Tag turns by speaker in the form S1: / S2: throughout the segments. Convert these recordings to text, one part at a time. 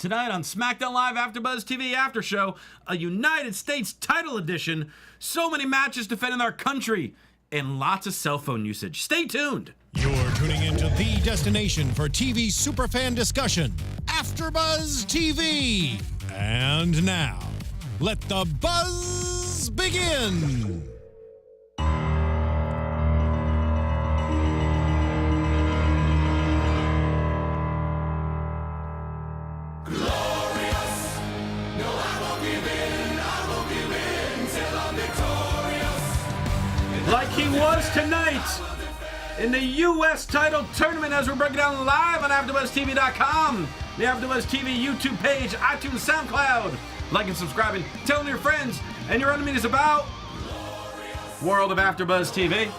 S1: Tonight on SmackDown Live AfterBuzz TV After Show, a United States title edition, so many matches defending our country, and lots of cell phone usage. Stay tuned.
S2: You're tuning into the destination for TV superfan discussion, AfterBuzz TV. And now, let the buzz begin.
S1: Like he was tonight in the U.S. title tournament as we're breaking down live on AfterBuzzTV.com, the AfterBuzz TV YouTube page, iTunes, SoundCloud. Like and subscribing, telling your friends and your enemies about World of AfterBuzz TV.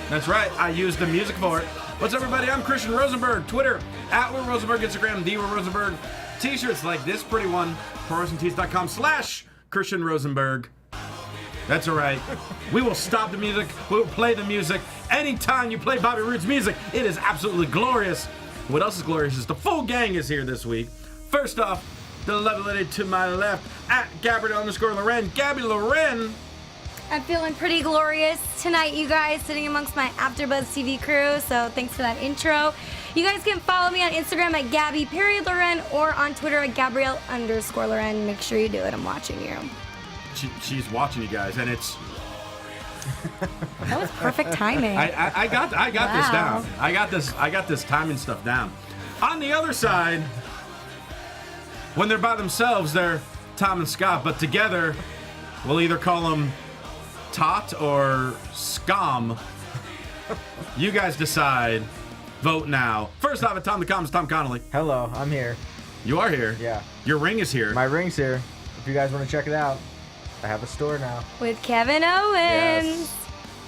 S1: That's right, I used the music for it. What's up, everybody? I'm Christian Rosenberg. Twitter, @WillRosenberg. Instagram, @WillRosenberg. T-shirts like this pretty one, ProWrestlingTees.com/Christian Rosenberg. That's all right. We will stop the music. We will play the music. Anytime you play Bobby Roode's music, it is absolutely glorious. What else is glorious is the full gang is here this week. First off, the lovely lady to my left, @Gabby_Loren. Gabby Loren.
S3: I'm feeling pretty glorious tonight, you guys, sitting amongst my AfterBuzz TV crew, so thanks for that intro. You guys can follow me on Instagram @Gabby_Loren or on Twitter @Gabrielle_Loren. Make sure you do it. I'm watching you.
S1: She's watching you guys, and it's...
S3: That was perfect timing.
S1: I got this down. I got this timing stuff down. On the other side, when they're by themselves, they're Tom and Scott, but together, we'll either call them Tot or Scum. You guys decide. Vote now. First off, at Tom the Com's Tom Connolly.
S4: Hello, I'm here.
S1: You are here.
S4: Yeah.
S1: Your ring is here.
S4: My ring's here. If you guys want to check it out, I have a store now.
S3: With Kevin Owens.
S4: Yes.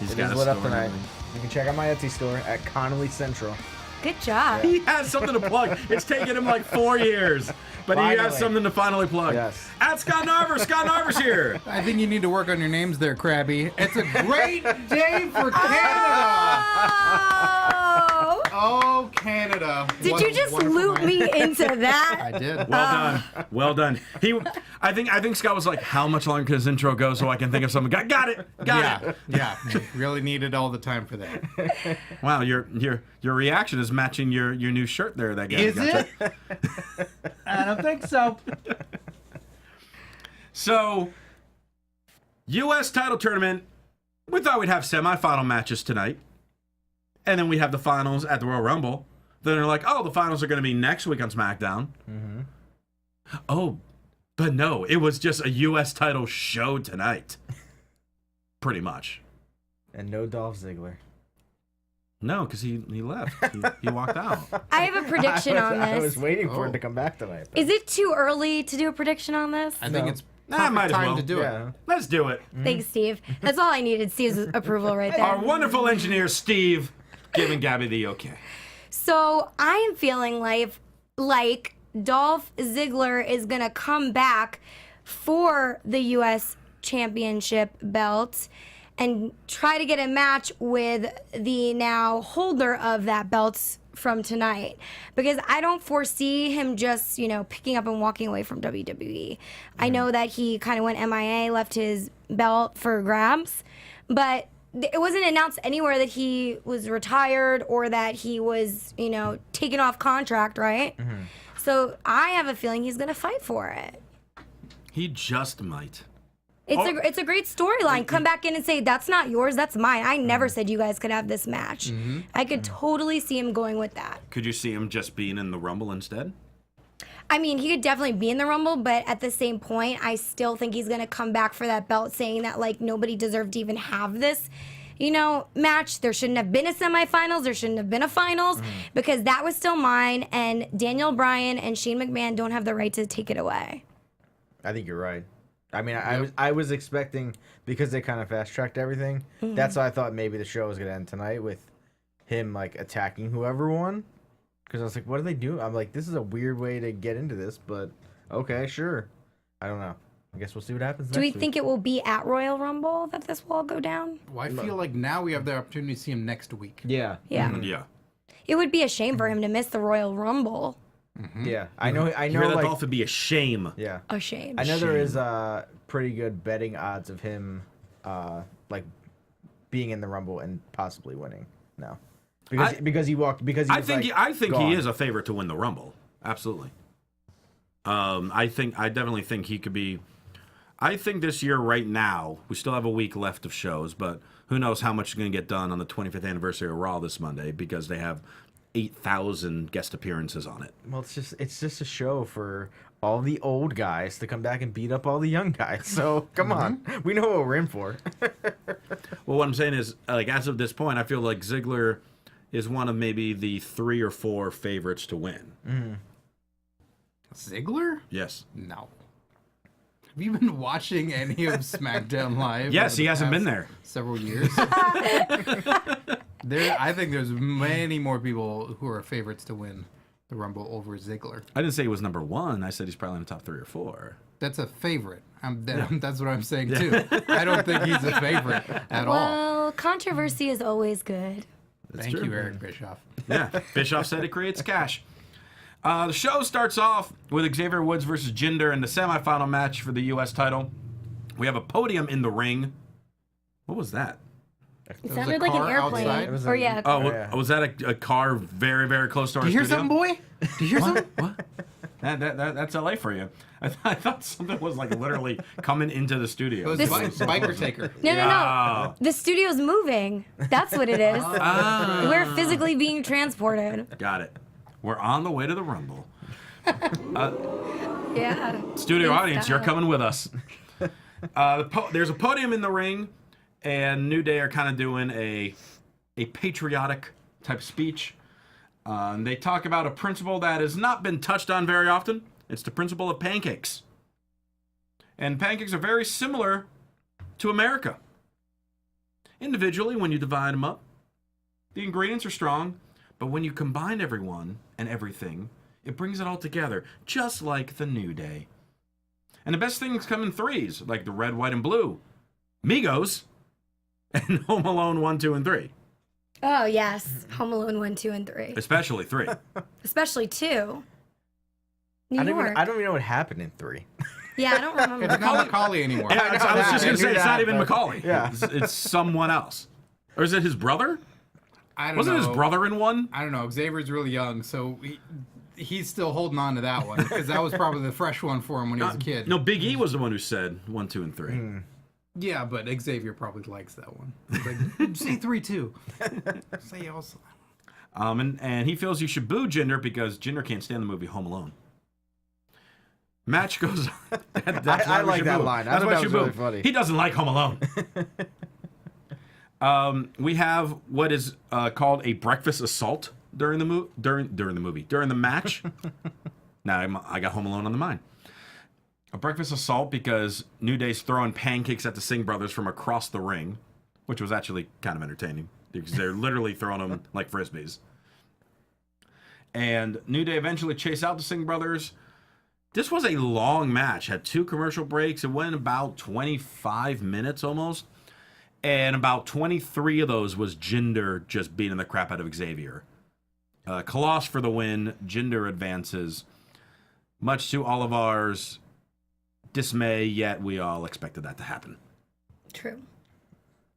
S1: He's
S4: It
S1: got
S4: is
S1: a
S4: lit up
S1: store
S4: tonight.
S1: and
S4: You can check out my Etsy store at Connolly Central.
S3: Good job.
S1: He has something to plug. It's taken him like 4 years, but he has
S4: Finally.
S1: something to finally plug.
S4: Yes.
S1: At Scott Narver. Scott Narver's here.
S5: I think you need to work on your names there, Krabby. It's a great day for Canada.
S3: Oh!
S5: Oh, Canada.
S3: Did you just loop me into that?
S5: I did.
S1: Well done. Well done. I think Scott was like, how much longer can his intro go so I can think of something? Got it. Got it.
S5: Yeah. Really needed all the time for that.
S1: Wow, your reaction is matching your new shirt there. That guy.
S5: Is it? I don't think so.
S1: So, U.S. title tournament. We thought we'd have semifinal matches tonight, and then we have the finals at the Royal Rumble. Then they're like, oh, the finals are going to be next week on SmackDown. Mm-hmm. Oh, but no, it was just a U.S. title show tonight. Pretty much.
S4: And no Dolph Ziggler.
S1: No, because he left. He walked out.
S3: I have a prediction on
S4: I was
S3: this.
S4: waiting for him to come back tonight.
S3: Is it too early to do a prediction on this?
S5: I think it's
S1: Nah, might as
S5: time
S1: well.
S5: to do
S4: Yeah.
S5: it.
S1: Let's do it.
S3: Thanks, Steve. That's all I needed. Steve's approval right there.
S1: Our wonderful engineer, Steve, giving Gabby the okay.
S3: So I am feeling like Dolph Ziggler is going to come back for the U.S. Championship belt and try to get a match with the now holder of that belt from tonight, because I don't foresee him just, picking up and walking away from WWE. I know that he kind of went MIA, left his belt for grabs, but it wasn't announced anywhere that he was retired or that he was, taken off contract, right? Mm-hmm. So I have a feeling he's going to fight for it.
S1: He just might.
S3: It's a great storyline. Come back in and say, that's not yours, that's mine. I never said you guys could have this match. Mm-hmm. I could totally see him going with that.
S1: Could you see him just being in the Rumble instead?
S3: I mean, he could definitely be in the Rumble, but at the same point, I still think he's going to come back for that belt, saying that, nobody deserved to even have this, match. There shouldn't have been a semifinals. There shouldn't have been a finals, because that was still mine, and Daniel Bryan and Shane McMahon don't have the right to take it away.
S4: I think you're right. I mean, I was expecting, because they kind of fast-tracked everything, that's why I thought maybe the show was going to end tonight with him, attacking whoever won. Because I was like, what do they do? I'm like, this is a weird way to get into this, but okay, sure. I don't know. I guess we'll see what happens
S3: Do we
S4: next week.
S3: think it will be at Royal Rumble that this will all go down?
S5: Well, I feel like now we have the opportunity to see him next week.
S4: Yeah.
S3: Yeah.
S1: Yeah.
S3: It would be a shame for him to miss the Royal Rumble.
S4: Yeah, I know.
S1: You hear that,
S4: like,
S1: Dolph, would be a shame.
S4: yeah,
S3: A shame.
S4: I know there is pretty good betting odds of him, like being in the Rumble and possibly winning. No, because he walked because he
S1: I
S4: was,
S1: think
S4: like,
S1: I think
S4: gone.
S1: he is a favorite to win the Rumble. Absolutely. I definitely think he could be. I think this year, right now, we still have a week left of shows, but who knows how much is going to get done on the 25th anniversary of Raw this Monday because they have 8,000 guest appearances on it.
S4: Well, it's just a show for all the old guys to come back and beat up all the young guys. So come on, we know what we're in for.
S1: Well, what I'm saying is, like, as of this point, I feel like Ziggler is one of maybe the 3 or 4 favorites to win.
S5: Ziggler?
S1: Yes.
S5: No. Have you been watching any of SmackDown Live?
S1: Yes,
S5: over the
S1: he hasn't been
S5: past
S1: there.
S5: Several years. I think there's many more people who are favorites to win the Rumble over Ziggler.
S1: I didn't say he was number 1. I said he's probably in the top 3 or 4.
S5: That's a favorite. That's what I'm saying too. I don't think he's a favorite at all.
S3: Well, controversy is always good.
S1: That's
S5: Thank
S1: true.
S5: you, Eric Bischoff.
S1: Yeah, Bischoff said it creates cash. The show starts off with Xavier Woods versus Jinder in the semifinal match for the U.S. title. We have a podium in the ring. What was that?
S3: It sounded like an
S5: car
S3: airplane.
S5: outside?
S4: It was
S3: Or
S4: a-
S3: yeah.
S1: Oh,
S4: yeah.
S1: was that a car very, very close to our
S5: Do you hear
S1: studio?
S5: something, boy? Do you hear something?
S1: What? That's LA for you. I thought something was like literally coming into the
S5: It
S1: studio.
S5: was biker taker.
S3: No. The studio's moving. That's what it is.
S1: Ah.
S3: We're physically being transported.
S1: Got it. We're on the way to the Rumble.
S3: Yeah.
S1: Studio
S3: Good
S1: audience, you're
S3: stuff.
S1: coming with us. There's a podium in the ring, and New Day are kind of doing a patriotic type speech. And they talk about a principle that has not been touched on very often. It's the principle of pancakes. And pancakes are very similar to America. Individually, when you divide them up, the ingredients are strong, but when you combine everyone and everything, it brings it all together, just like the New Day. And the best things come in threes, like the red, white, and blue. Migos and Home Alone 1, 2, and 3.
S3: Oh, yes. Home Alone 1, 2, and 3.
S1: Especially 3.
S3: Especially 2. New
S4: I
S3: York.
S4: don't even know what happened in 3.
S3: Yeah, I don't remember.
S5: It's not Macaulay anymore.
S1: Yeah, I was just
S4: I
S1: going to
S4: knew
S1: say, it's
S4: that,
S1: not even
S4: but-
S1: Macaulay.
S4: yeah.
S1: It's someone else. Or is it his brother?
S5: I don't
S1: Wasn't
S5: know.
S1: his brother in one?
S5: I don't know. Xavier's really young, so he's still holding on to that one because that was probably the fresh one for him when he was a kid.
S1: No, Big E was the one who said 1, 2, and 3.
S5: Yeah, but Xavier probably likes that one. He's like, say 3 too. Say also.
S1: And he feels you should boo Jinder because Jinder can't stand the movie Home Alone. Match goes on. That's why
S4: I
S1: we
S4: like
S1: should
S4: that
S1: boo.
S4: line. I
S1: That's
S4: thought
S1: why
S4: that
S1: you
S4: was
S1: boo.
S4: really funny.
S1: He doesn't like Home Alone. We have what is called a breakfast assault during the match. Now I got Home Alone on the mind. A breakfast assault because New Day's throwing pancakes at the Singh brothers from across the ring, which was actually kind of entertaining because they're literally throwing them like frisbees. And New Day eventually chase out the Singh brothers. This was a long match. Had 2 commercial breaks. It went about 25 minutes almost. And about 23 of those was Jinder just beating the crap out of Xavier. Koloss for the win. Jinder advances. Much to all of ours dismay, yet we all expected that to happen.
S3: True.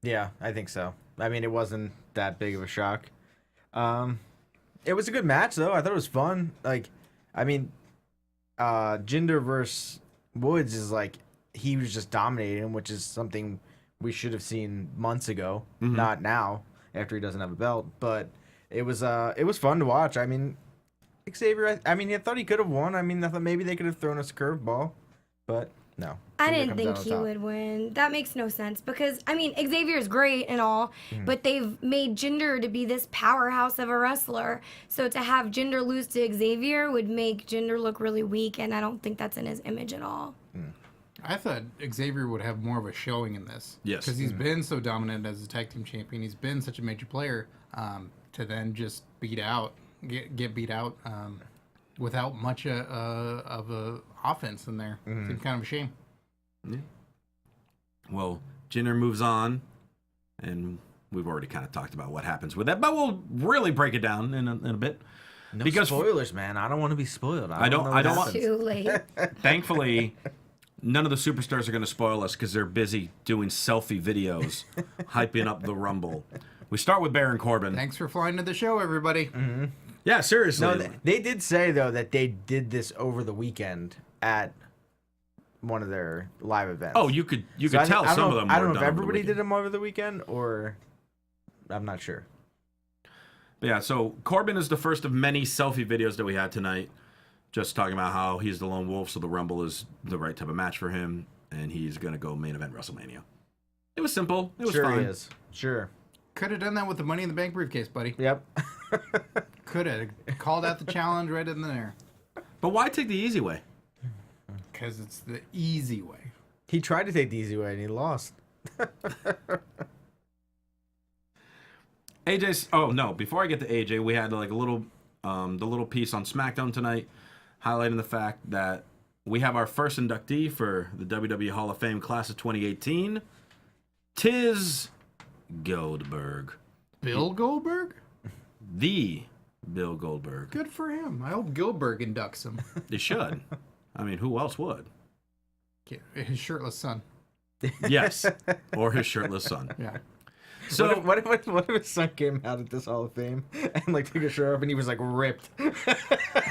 S4: Yeah, I think so. I mean, it wasn't that big of a shock. It was a good match, though. I thought it was fun. Like, I mean, Jinder versus Woods is like, he was just dominating him, which is something we should have seen months ago, not now, after he doesn't have a belt. But it was fun to watch. I mean, Xavier, I mean, I thought he could have won. I mean, I thought maybe they could have thrown us a curveball, but no.
S3: I
S4: Jinder
S3: didn't
S4: comes
S3: think
S4: out on
S3: he
S4: top.
S3: would win. That makes no sense because, I mean, Xavier's great and all, but they've made Jinder to be this powerhouse of a wrestler. So to have Jinder lose to Xavier would make Jinder look really weak, and I don't think that's in his image at all.
S5: I thought Xavier would have more of a showing in this.
S1: Yes.
S5: Because he's been so dominant as a tag team champion. He's been such a major player. To then just get beat out without much of a offense in there. Seemed kind of a shame.
S1: Yeah. Well, Jinder moves on, and we've already kind of talked about what happens with that, but we'll really break it down in a bit.
S4: No
S1: because
S4: spoilers, man. I don't want to be spoiled.
S1: I don't want.
S3: Too late.
S1: Thankfully, none of the superstars are going to spoil us because they're busy doing selfie videos, hyping up the Rumble. We start with Baron Corbin.
S5: Thanks for flying to the show, everybody.
S1: Yeah, seriously.
S4: No, they did say though that they did this over the weekend at one of their live events.
S1: Oh, you could
S4: So
S1: tell some of them.
S4: I don't
S1: were
S4: know if
S1: done over the
S4: everybody
S1: weekend.
S4: did them over the weekend or I'm not sure.
S1: But yeah, so Corbin is the first of many selfie videos that we had tonight. Just talking about how he's the lone wolf, so the Rumble is the right type of match for him, and he's going to go main event WrestleMania. It was simple. It was
S4: Sure
S1: fine.
S4: he is. Sure.
S5: Could have done that with the Money in the Bank briefcase, buddy.
S4: Yep.
S5: Could have called out the challenge right in there.
S1: But why take the easy way?
S5: Because it's the easy way.
S4: He tried to take the easy way and he lost.
S1: AJ's. Oh no! Before I get to AJ, we had like a little, the little piece on SmackDown tonight, highlighting the fact that we have our first inductee for the WWE Hall of Fame class of 2018. Tis Goldberg,
S5: Bill Goldberg?
S1: the Bill Goldberg.
S5: Good for him. I hope Gilbert inducts him.
S1: They should. I mean, who else would?
S5: His shirtless son.
S1: Yes, or his shirtless son.
S5: Yeah.
S1: So
S4: What if his son came out at this Hall of Fame and like took a shirt off and he was like ripped?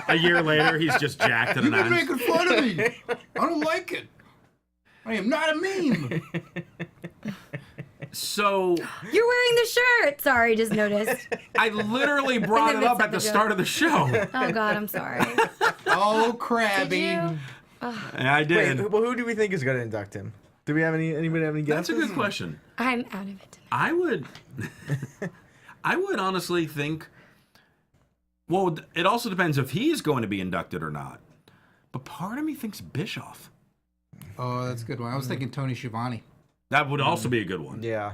S1: a year later, he's just jacked to the
S5: You've been
S1: nines.
S5: making fun of me. I don't like it. I am not a meme.
S1: So
S3: You're wearing the shirt. Sorry, just noticed.
S1: I literally brought
S3: In
S1: it
S3: the
S1: up
S3: midst
S1: at
S3: of
S1: the
S3: the
S1: start of the show.
S3: Oh God, I'm sorry.
S5: Oh,
S3: Did
S5: crabby.
S3: you?
S1: And I did.
S4: Wait, well, who do we think is going to induct him? Do we have anybody have any
S1: That's
S4: guesses?
S1: a good question.
S3: I'm out of it.
S1: I would honestly think. Well, it also depends if he's going to be inducted or not. But part of me thinks Bischoff.
S5: Oh, that's a good one. I was thinking Tony Schiavone.
S1: That would also be a good one.
S4: Yeah.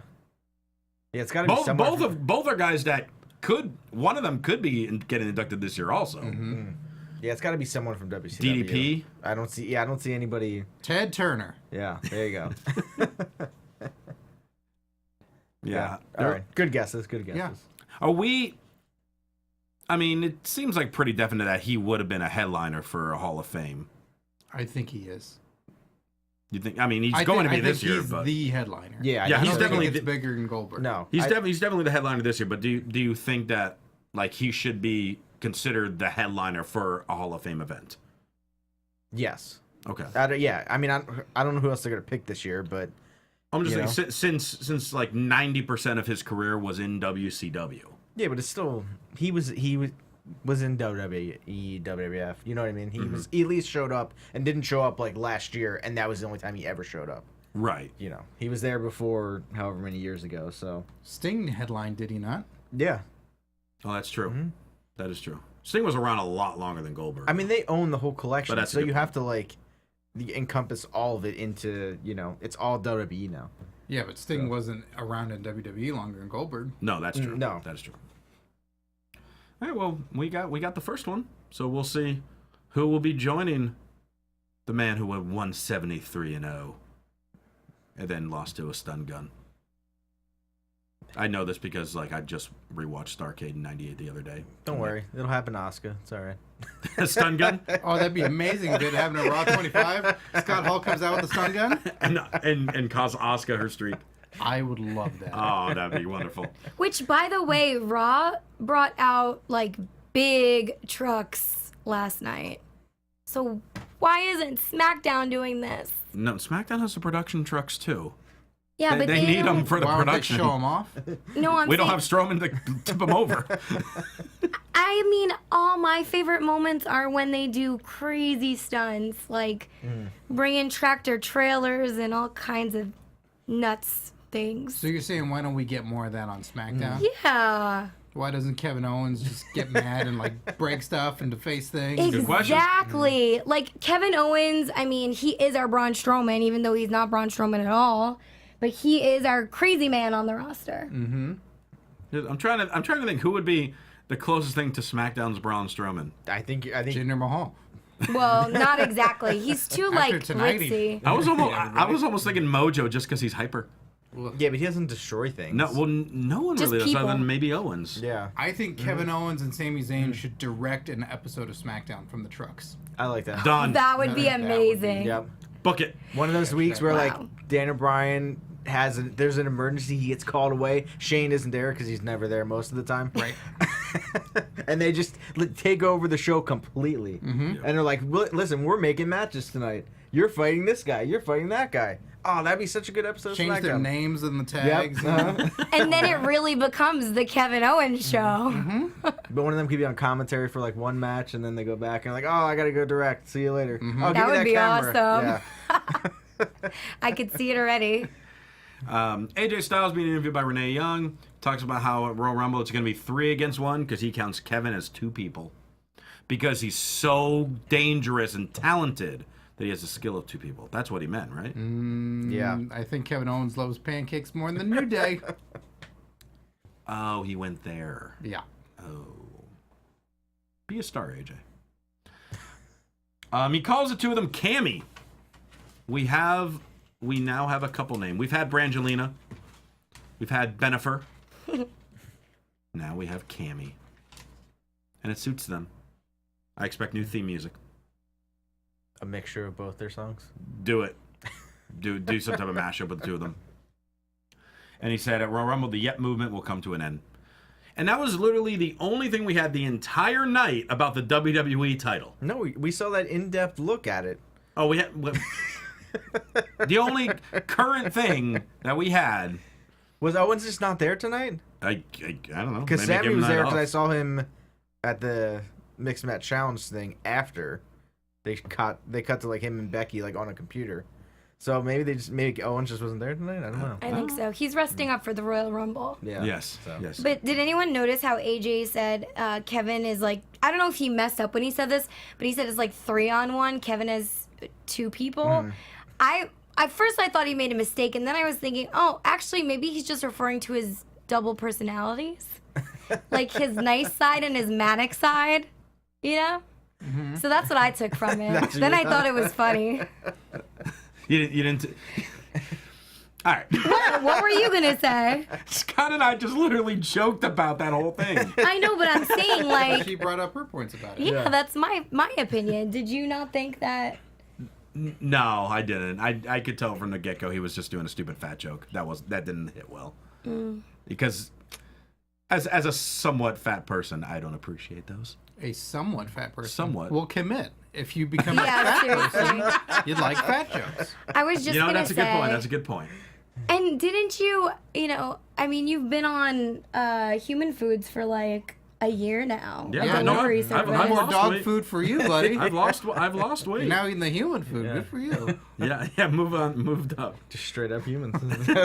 S4: Yeah, it's got to be
S1: Both
S4: someone.
S1: both are guys that could. One of them could be getting inducted this year also.
S4: Yeah, it's got to be someone from WCW.
S1: DDP.
S4: I don't see anybody.
S5: Ted Turner.
S4: Yeah, there you go.
S1: Yeah.
S4: All right. Good guesses. Good guesses.
S5: Yeah.
S1: Are we? I mean, it seems like pretty definite that he would have been a headliner for a Hall of Fame.
S5: I think he is.
S1: You think? I mean, he's going to be this year,
S5: he's
S1: but
S5: the headliner.
S4: Yeah,
S1: Yeah,
S5: I
S1: he's
S5: don't
S1: definitely
S5: think it's
S1: the-
S5: bigger than Goldberg.
S4: No,
S1: he's definitely the headliner this year. But do you think that like he should be considered the headliner for a Hall of Fame event?
S4: Yes.
S1: Okay.
S4: Yeah. I mean, I don't know who else they're gonna pick this year, but
S1: I'm just
S4: You
S1: saying since like 90% of his career was in WCW.
S4: yeah, but it's still he was in WWE, WWF. You know what I mean? He at least showed up and didn't show up like last year, and that was the only time he ever showed up.
S1: Right.
S4: You know, he was there before however many years ago. So
S5: Sting headline, did he not?
S4: yeah,
S1: Oh, that's true. That is true. Sting was around a lot longer than Goldberg.
S4: I mean they own the whole collection,
S1: But that's a
S4: so
S1: good
S4: you
S1: point.
S4: have to like encompass all of it into it's all WWE now.
S5: Yeah, but Sting wasn't around in WWE longer than Goldberg.
S1: no, that's true.
S4: No.
S1: That is true. All right, well, we got the first one, so we'll see who will be joining the man who went 173-0 and then lost to a stun gun. I know this because like I just rewatched Starrcade in '98 the other day.
S4: Don't worry, it'll happen to Asuka. It's all right.
S1: A stun gun
S5: Oh, that'd be amazing if it happened at Raw 25. Scott Hall comes out with a stun gun.
S1: and cause Asuka her streak.
S5: I would love that.
S1: Oh, that'd be wonderful.
S3: Which, by the way, Raw brought out like big trucks last night. So why isn't SmackDown doing this?
S1: No, SmackDown has the production trucks too.
S3: Yeah, but
S1: they need
S3: don't-
S1: them for the
S5: Why don't they
S1: production.
S5: show him off?
S3: No, I'm
S1: We don't
S3: saying-
S1: have Strowman to tip them over.
S3: I mean, all my favorite moments are when they do crazy stunts, like bring in tractor trailers and all kinds of nuts things.
S5: So you're saying why don't we get more of that on SmackDown?
S3: Yeah,
S5: Why doesn't Kevin Owens just get mad and like break stuff and deface things?
S1: Good question.
S3: exactly. Like Kevin Owens, I mean, he is our Braun Strowman, even though he's not Braun Strowman at all. But he is our crazy man on the roster.
S1: I'm trying to think who would be the closest thing to SmackDown's Braun Strowman.
S4: I think
S5: Jinder Mahal.
S3: Well, not exactly. He's too
S5: After
S3: like
S5: tonight,
S3: ritzy.
S1: I was almost thinking Mojo just because he's hyper.
S4: Yeah, but he doesn't destroy things.
S1: No, well, no one
S3: Just
S1: really does, other
S3: people.
S1: than maybe Owens.
S4: Yeah,
S5: I think Kevin Owens and Sami Zayn should direct an episode of SmackDown from the trucks.
S4: I like that.
S1: Done.
S3: That would be
S5: That would be-
S3: amazing.
S4: Yep.
S1: Book it.
S4: One of those weeks where
S3: Wow.
S4: like Daniel Bryan there's an emergency, he gets called away. Shane isn't there because he's never there most of the time.
S5: Right.
S4: And they just take over the show completely. And they're like, listen, we're making matches tonight. You're fighting this guy. You're fighting that guy. Oh, that'd be such a good episode of
S5: Change their
S4: SmackDown.
S5: names and the
S4: Yep.
S5: tags.
S3: And then it really becomes the Kevin Owens show.
S4: But one of them could be on commentary for like one match, and then they go back and like, oh, I gotta go direct. See you later. Oh, give
S3: That
S4: me
S3: would be
S4: camera.
S3: awesome.
S4: Yeah.
S3: I could see it already.
S1: AJ Styles being interviewed by Renee Young talks about how at Royal Rumble it's going to be 3 against 1 because he counts Kevin as 2 people because he's so dangerous and talented that he has the skill of 2 people. That's what he meant, right?
S4: Yeah.
S5: I think Kevin Owens loves pancakes more than the New Day.
S1: Oh, he went there.
S5: Yeah.
S1: Oh. Be a star, AJ. He calls the 2 of them Cammy. We now have a couple names. We've had Brangelina. We've had Benifer. Now we have Cammy. And it suits them. I expect new theme music.
S4: A mixture of both their songs.
S1: Do it. Do some type of mashup with the 2 of them. And he said at Royal Rumble, the Yet movement will come to an end. And that was literally the only thing we had the entire night about the WWE title.
S4: No, we saw that in-depth look at it.
S1: Oh, we had... the only current thing that we had...
S4: Was Owens just not there tonight?
S1: I don't know.
S4: Because
S1: Maybe give
S4: Sammy
S1: him
S4: was
S1: that
S4: there because
S1: off.
S4: I saw him at the Mixed Match Challenge thing after they cut to like him and Becky like on a computer. So maybe Owens just wasn't there tonight. I don't know.
S3: I think so. He's resting up for the Royal Rumble.
S4: Yeah.
S1: Yes,
S4: So.
S1: yes.
S3: But did anyone notice how AJ said Kevin is like, I don't know if he messed up when he said this, but he said it's like 3-on-1. Kevin has 2 people. At first I thought he made a mistake, and then I was thinking, oh, actually maybe he's just referring to his double personalities. Like his nice side and his manic side, you know? So that's what I took from it. Then I thought it was funny.
S1: You didn't... All right.
S3: What were you going to say?
S1: Scott and I just literally joked about that whole thing.
S3: I know, but I'm saying like,
S5: She brought up her points about it.
S3: yeah, that's my opinion. Did you not think that?
S1: No, I didn't. I could tell from the get-go he was just doing a stupid fat joke. That didn't hit well. Because as a somewhat fat person, I don't appreciate those.
S5: A somewhat fat person.
S1: Somewhat.
S5: Will commit. If you become a
S3: Yeah,
S5: fat
S3: seriously.
S5: person, you'd like fat jokes.
S3: I was just
S1: You know,
S3: gonna
S1: that's a
S3: say.
S1: good point. That's a good point.
S3: And didn't you? I mean, you've been on Human Foods for like a year now.
S1: Yeah,
S3: a
S5: I know.
S3: delivery
S1: I've
S3: service.
S1: lost
S5: More dog
S1: weight.
S5: food for you, buddy.
S1: I've lost weight.
S5: You're now eating the human food. Good for you.
S1: Yeah, moved up.
S4: Just straight up humans.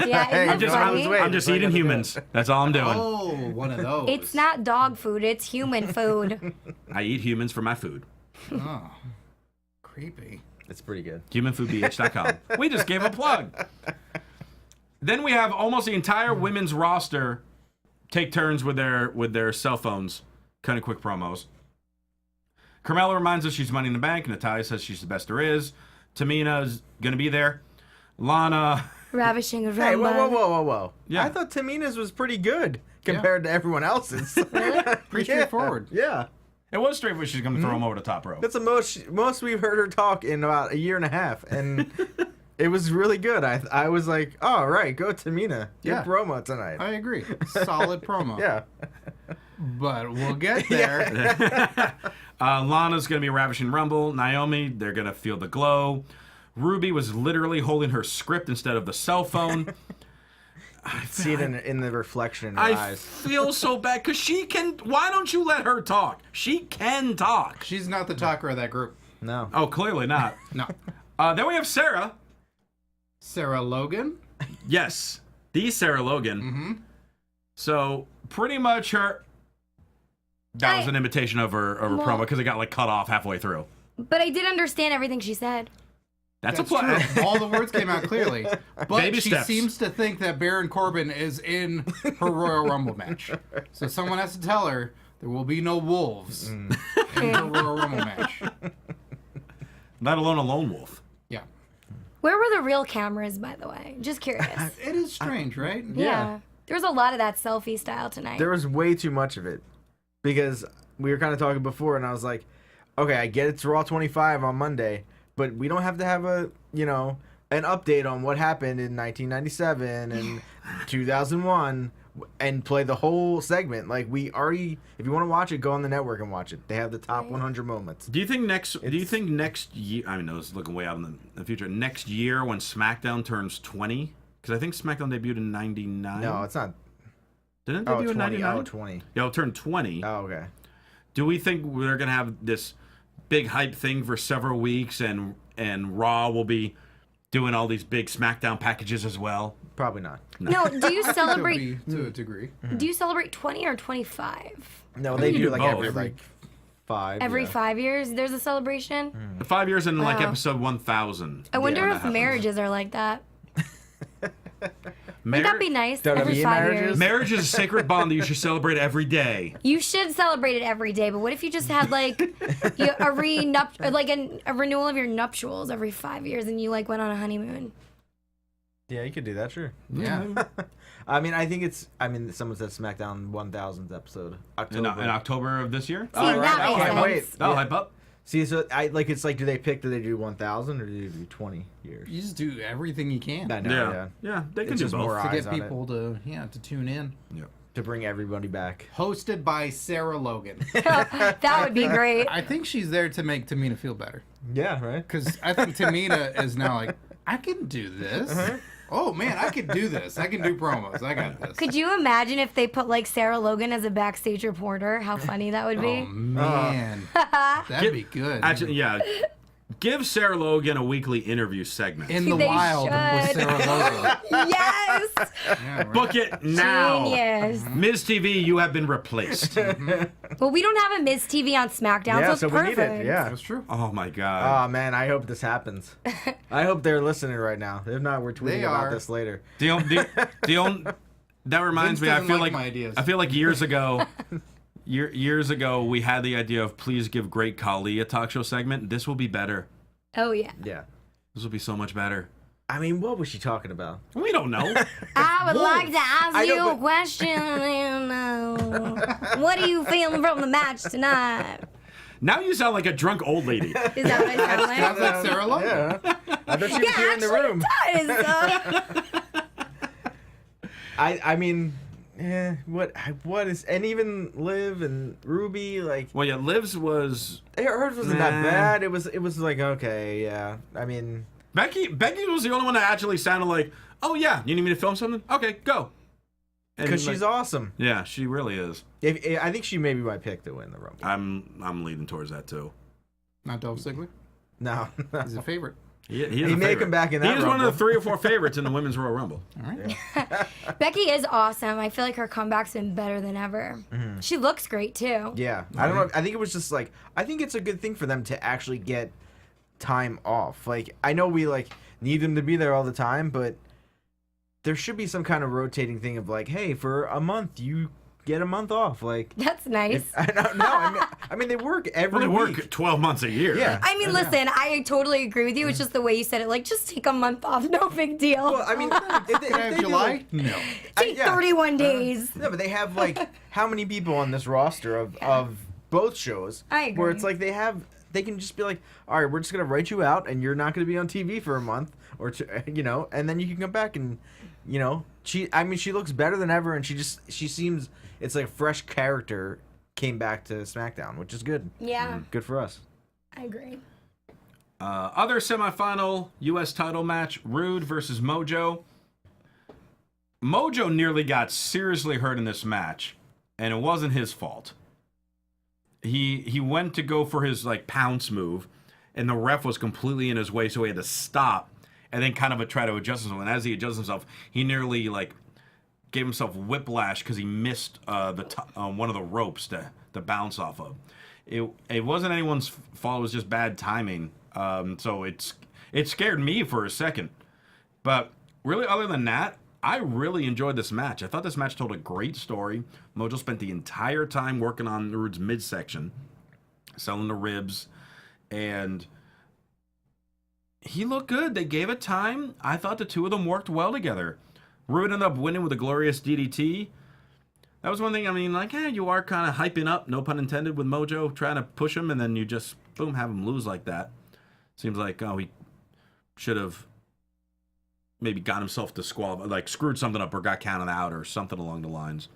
S3: Yeah, isn't
S1: I'm
S3: it funny?
S1: I'm just eating humans. That's all I'm doing.
S5: Oh, one of those.
S3: It's not dog food; it's human food.
S1: I eat humans for my food.
S5: Oh, creepy.
S4: It's pretty good.
S1: HumanFoodBH.com. We just gave a plug. Then we have almost the entire women's roster take turns with their cell phones, kind of quick promos. Carmella reminds us she's Money in the Bank. Natalya says she's the best there is. Tamina's gonna be there. Lana.
S3: Ravishing a
S4: Hey,
S3: rumba.
S4: whoa.
S1: Yeah.
S4: I thought Tamina's was pretty good compared to everyone else's.
S5: Pretty straightforward.
S4: Yeah.
S1: It was straightforward. She's gonna throw him over the top rope.
S4: That's the most we've heard her talk in about a year and a half, and it was really good. I was like, oh, right, go Tamina. Good
S5: Yeah.
S4: promo tonight.
S5: I agree. Solid promo.
S4: Yeah.
S5: But we'll get there.
S1: Lana's gonna be Ravishing Rumble. Naomi, they're gonna feel the glow. Ruby was literally holding her script instead of the cell phone.
S4: See it in the reflection in her
S1: I
S4: eyes.
S1: feel so bad because she can. Why don't you let her talk? She can talk.
S5: She's not the talker of that group.
S4: No.
S1: Oh, clearly not.
S5: No.
S1: Then we have Sarah.
S5: Sarah Logan.
S1: Yes, the Sarah Logan.
S5: Mm-hmm.
S1: So pretty much her. That was an imitation of her
S3: Well-
S1: promo because it got like cut off halfway through.
S3: But I did understand everything she said.
S1: That's a
S5: That's
S1: play.
S5: true. All the words came out clearly. But
S1: Baby
S5: she
S1: steps.
S5: seems to think that Baron Corbin is in her Royal Rumble match. So someone has to tell her there will be no wolves in her Royal Rumble match.
S1: Let alone a lone wolf.
S5: Yeah.
S3: Where were the real cameras, by the way? Just curious.
S5: It is strange, right?
S3: Yeah. There was a lot of that selfie style tonight.
S4: There was way too much of it because we were kind of talking before, and I was like, okay, I get it's Raw 25 on Monday, but we don't have to have an update on what happened in 1997 and 2001 and play the whole segment. Like, we already, if you want to watch it, go on the network and watch it. They have the top 100 moments.
S1: Do you think next year? I mean, I was looking way out in the future. Next year, when SmackDown turns 20, because I think SmackDown debuted in '99.
S4: No, it's not.
S1: Didn't it debut in 99?
S4: Oh, 20.
S1: Yeah, it'll turn 20.
S4: Oh, okay.
S1: Do we think we're gonna have this big hype thing for several weeks, and Raw will be doing all these big SmackDown packages as well?
S4: Probably not.
S3: No, do you
S5: Could
S3: celebrate
S5: be, to a degree.
S3: do you celebrate 20 or 25?
S4: No, they
S1: you
S4: do
S1: do
S4: like
S1: both.
S4: every like 5.
S3: Every
S4: yeah.
S3: 5 years there's a celebration?
S1: 5 years in like
S3: Wow.
S1: episode 1000.
S3: I wonder
S1: when that
S3: if
S1: happens.
S3: marriages are like that.
S1: Mar-
S3: Wouldn't that be nice?
S4: WWE
S3: Every 5
S4: marriages?
S3: years.
S1: Marriage is a sacred bond that you should celebrate every day.
S3: You should celebrate it every day, but what if you just had like a renewal of your nuptials every 5 years and you like went on a honeymoon?
S4: Yeah, you could do that, sure.
S5: Yeah.
S4: I mean, I think it's. I mean, someone said SmackDown 1000th episode.
S1: In
S4: October.
S1: October of this year?
S3: See,
S4: Oh, right.
S3: that
S4: I
S3: makes
S4: can't
S3: sense.
S4: wait.
S1: That'll
S4: Yeah.
S1: hype up.
S4: See, so it's like, do they do 1000 or do they do 20 years?
S5: You just do everything you can
S4: I know,
S1: Yeah. Yeah, they can
S4: It's
S1: do
S4: just
S1: both.
S4: more
S5: to
S4: eyes
S5: get
S4: on
S5: people to tune in.
S1: Yeah.
S4: to bring everybody back.
S5: Hosted by Sarah Logan.
S3: That would be great.
S5: I think she's there to make Tamina feel better.
S4: Yeah, right.
S5: Because I think Tamina is now like, I can do this. Oh, man, I can do this. I can do promos. I got this.
S3: Could you imagine if they put like Sarah Logan as a backstage reporter? How funny that would be.
S5: Oh, man. That'd be good.
S1: Actually, yeah. Give Sarah Logan a weekly interview segment.
S5: In the
S3: They
S5: wild with
S3: should.
S5: Sarah Logan.
S3: Yes!
S5: Yeah, right.
S1: Book it now.
S3: Genius.
S1: Ms. TV, you have been replaced.
S3: Well, we don't have a Miz TV on SmackDown,
S4: Yeah,
S3: so
S4: so
S3: it's
S4: we
S3: perfect.
S4: need it. Yeah.
S5: That's true.
S1: Oh my god.
S4: Oh man, I hope this happens. I hope they're listening right now. If not, we're tweeting
S5: They
S4: about
S5: are.
S4: this later.
S1: That reminds
S5: Vince
S1: me. I
S5: doesn't
S1: feel
S5: like
S1: like
S5: my ideas.
S1: I feel like years ago, years ago, we had the idea of please give Great Khali a talk show segment. This will be better.
S3: Oh, yeah.
S4: Yeah.
S1: This will be so much better.
S4: I mean, what was she talking about?
S1: We don't know.
S3: I would like to ask
S4: I know,
S3: you a
S4: but-
S3: question. What are you feeling from the match tonight?
S1: Now you sound like a drunk old lady.
S3: Is that what I sound like?
S5: Sounds like Sarah Logan.
S4: Yeah. I thought she was here in the room. I mean, what is, and even Liv and Ruby, like,
S1: Well, yeah, Liv's was
S4: hers wasn't
S1: Nah.
S4: that bad. It was like, okay, yeah. I mean,
S1: Becky was the only one that actually sounded like, oh yeah, you need me to film something? Okay, go. And,
S4: because she's
S1: like,
S4: awesome.
S1: yeah, she really is.
S4: If I think she may be my pick to win the Rumble.
S1: I'm leaning towards that too.
S5: Not Dolph Ziggler.
S4: No.
S5: He's a favorite.
S1: He is
S4: He
S1: a
S4: may
S1: favorite.
S4: come back in that
S1: He is one of
S4: Rumble.
S1: the 3 or 4 favorites in the Women's Royal Rumble.
S5: All right.
S3: Becky is awesome. I feel like her comeback's been better than ever. She looks great, too.
S4: Yeah, I don't know. I think it was just like, I think it's a good thing for them to actually get time off. Like, I know we like need them to be there all the time, but there should be some kind of rotating thing of like, hey, for a month you get a month off. Like,
S3: That's nice.
S4: I don't know. I mean, they work every
S1: Well, they
S4: week.
S1: work 12 months a year.
S4: Yeah.
S3: I mean, listen, I totally agree with you. It's just the way you said it. Like, just take a month off. No big deal.
S4: Well, I mean, if they
S5: Can I have
S4: do,
S5: July?
S4: like-
S5: No.
S3: take
S4: yeah.
S3: 31 days.
S4: No, but they have like how many people on this roster of both shows?
S3: I
S4: Where
S3: agree.
S4: it's like they can just be like, all right, we're just gonna write you out, and you're not gonna be on TV for a month or two, and then you can come back and, she looks better than ever, and she seems, it's like a fresh character came back to SmackDown, which is good.
S3: Yeah,
S4: Good for us.
S3: I agree.
S1: Other semifinal U.S. title match: Rude versus Mojo. Mojo nearly got seriously hurt in this match, and it wasn't his fault. He went to go for his like pounce move, and the ref was completely in his way, so he had to stop and then kind of try to adjust himself. And as he adjusts himself, he nearly like gave himself whiplash because he missed one of the ropes to bounce off of. It wasn't anyone's fault. It was just bad timing. So it scared me for a second. But really, other than that, I really enjoyed this match. I thought this match told a great story. Mojo spent the entire time working on Rude's midsection, selling the ribs, and he looked good. They gave it time. I thought the two of them worked well together. Rude ended up winning with a glorious DDT. That was one thing. I mean, like, you are kind of hyping up, no pun intended, with Mojo, trying to push him, and then you just, boom, have him lose like that. Seems like, he should have maybe got himself disqualified, like screwed something up or got counted out or something along the lines,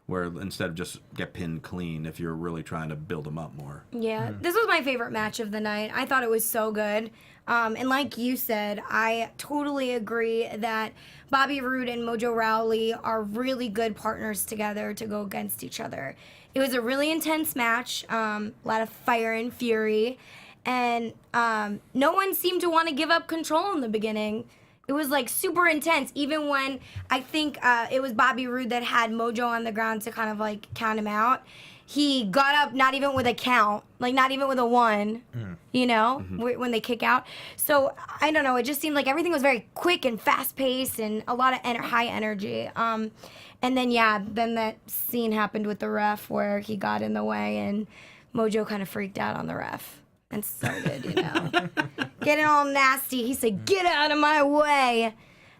S1: where instead of just get pinned clean if you're really trying to build him up more.
S3: Yeah, this was my favorite match of the night. I thought it was so good. And like you said, I totally agree that Bobby Roode and Mojo Rawley are really good partners together to go against each other. It was a really intense match, a lot of fire and fury, and no one seemed to want to give up control in the beginning. It was like super intense, even when I think it was Bobby Roode that had Mojo on the ground to kind of like count him out. He got up not even with a count, like not even with a one, you know, when they kick out. So I don't know, it just seemed like everything was very quick and fast paced and a lot of high energy. And then then that scene happened with the ref where he got in the way and Mojo kind of freaked out on the ref and started, you know, getting all nasty. He said, "Get out of my way."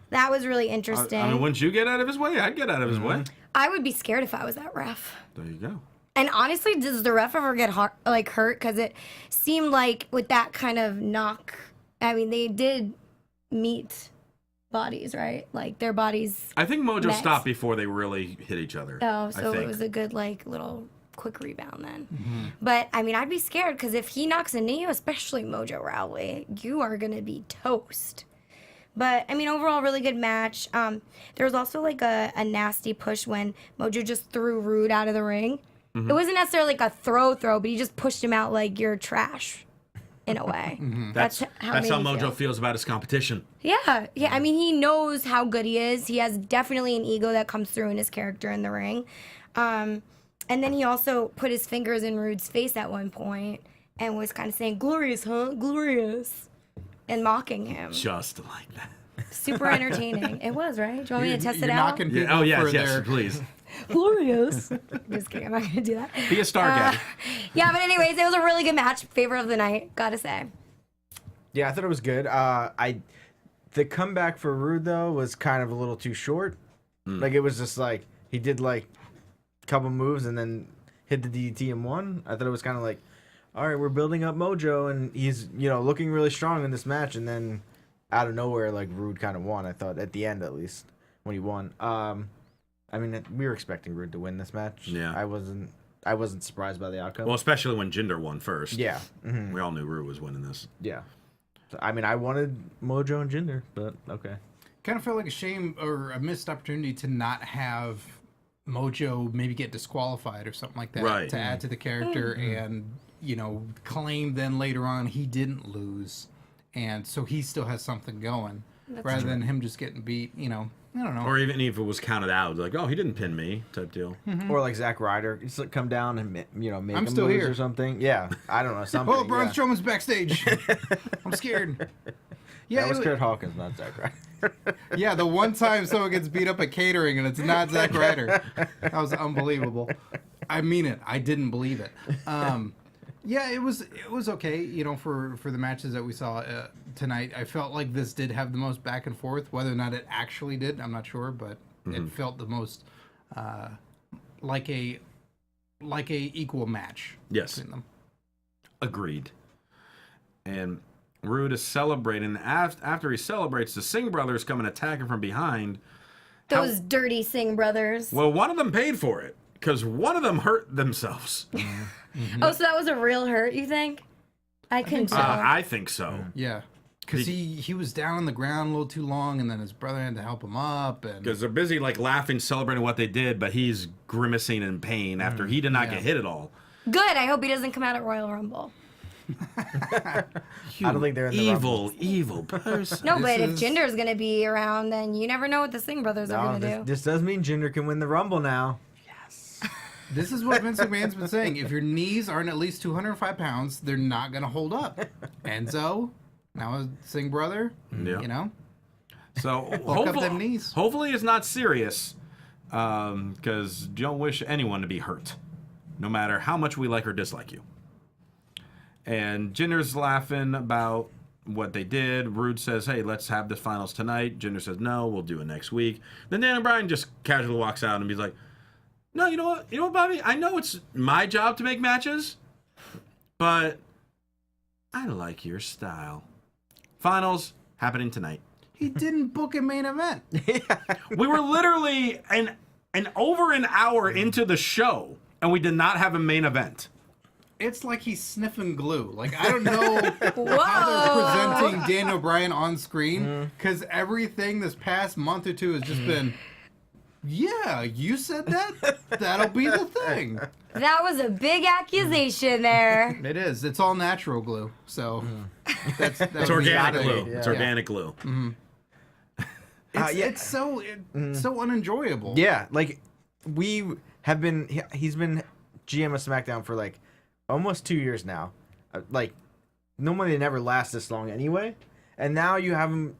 S3: That was really interesting.
S1: I mean, wouldn't you get out of his way? I'd get out of his way.
S3: I would be scared if I was that ref.
S1: There you go.
S3: And honestly, does the ref ever get hurt? Because it seemed like with that kind of knock, I mean, they did meet bodies, right? Like their bodies.
S1: I think Mojo
S3: met.
S1: stopped before they really hit each other.
S3: Oh, so
S1: I think.
S3: it was a good little quick rebound then. But I mean, I'd be scared because if he knocks into you, especially Mojo Rawley, you are gonna be toast. But I mean, overall, really good match. There was also like a nasty push when Mojo just threw Rude out of the ring. It wasn't necessarily like a throw, but he just pushed him out like you're trash, in a way.
S1: That's how
S3: it made me
S1: Mojo
S3: feel.
S1: feels about his competition.
S3: Yeah. I mean, he knows how good he is. He has definitely an ego that comes through in his character in the ring. And then he also put his fingers in Rude's face at one point and was kind of saying, "Glorious, huh? Glorious," and mocking him.
S1: Just like that.
S3: Super entertaining. It was, right? Do you want me to test it
S5: You're
S3: out?
S5: knocking people
S1: Yeah. Oh, yes,
S5: for
S1: yes,
S5: their
S1: please.
S3: Glorious. Just kidding. I'm not going to do that.
S1: Be a star, Gabby.
S3: Yeah, but anyways, it was a really good match. Favorite of the night, gotta say.
S4: Yeah, I thought it was good. The comeback for Rude though was kind of a little too short. Like it was just like he did like a couple moves and then hit the DDT and won. I thought it was kind of like, all right, we're building up Mojo and he's looking really strong in this match, and then out of nowhere like Rude kind of won. I thought at the end at least when he won. I mean, we were expecting Rude to win this match.
S1: Yeah.
S4: I wasn't surprised by the outcome.
S1: Well, especially when Jinder won first.
S4: Yeah.
S1: We all knew Rue was winning this.
S4: Yeah. So, I mean, I wanted Mojo and Jinder, but okay.
S5: Kind of felt like a shame or a missed opportunity to not have Mojo maybe get disqualified or something like that,
S1: Right.
S5: to add to the character and claim then later on he didn't lose, and so he still has something going rather than him just getting beat. I don't know.
S1: Or even if it was counted out, like, oh, he didn't pin me, type deal.
S4: Or like Zack Ryder, just like come down and make
S5: I'm
S4: him
S5: still
S4: lose
S5: here.
S4: or something. Yeah, I don't know something.
S5: Oh, Braun
S4: yeah.
S5: Strowman's backstage. I'm scared. Yeah,
S4: That was
S5: it
S4: Kurt Hawkins, not Zack Ryder.
S5: Yeah, the one time someone gets beat up at catering and it's not Zack Ryder. That was unbelievable. I mean it. I didn't believe it. Yeah, it was okay, for the matches that we saw tonight. I felt like this did have the most back and forth. Whether or not it actually did, I'm not sure, but it felt the most like a equal match
S1: Yes.
S5: between them.
S1: Agreed. And Rude is celebrating. After he celebrates, the Singh brothers come and attack him from behind.
S3: Those dirty Singh brothers.
S1: Well, one of them paid for it because one of them hurt themselves.
S3: Oh, so that was a real hurt, you think? I couldn't tell.
S1: I think so.
S5: Yeah. Because he was down on the ground a little too long, and then his brother had to help him up. And
S1: Because they're busy like laughing, celebrating what they did, but he's grimacing in pain after he did not get hit at all.
S3: Good. I hope he doesn't come out at Royal Rumble.
S4: I don't think they're in the Rumble.
S1: Evil person.
S3: No, but if
S5: is-
S3: Jinder's going to be around, then you never know what the Singh brothers are
S4: No,
S3: going to do.
S4: this does mean Jinder can win the Rumble now.
S5: this is what Vince McMahon's been saying. If your knees aren't at least 205 pounds, they're not going to hold up. Enzo, now a Singh brother,
S1: Yeah. So
S5: up them knees.
S1: hopefully it's not serious, because you don't wish anyone to be hurt, no matter how much we like or dislike you. And Jinder's laughing about what they did. Rude says, hey, let's have the finals tonight. Jinder says, no, we'll do it next week. Then Daniel Bryan just casually walks out and he's like, no, you know what, Bobby? I know it's my job to make matches, but I like your style. Finals happening tonight.
S5: He didn't book a main event.
S1: We were literally over an hour into the show, and we did not have a main event.
S5: It's like he's sniffing glue. Like, I don't know
S3: Whoa.
S5: how they're presenting Daniel Bryan on screen, because everything this past month or two has just been, yeah, you said that? That'll be the thing.
S3: That was a big accusation there.
S5: It is. It's all natural glue. So that's
S1: It's organic glue.
S4: Yeah.
S1: It's organic glue.
S5: It's so unenjoyable.
S4: Yeah, like he's been GM of SmackDown for like almost 2 years now. Like normally they never last this long anyway, and now you have him.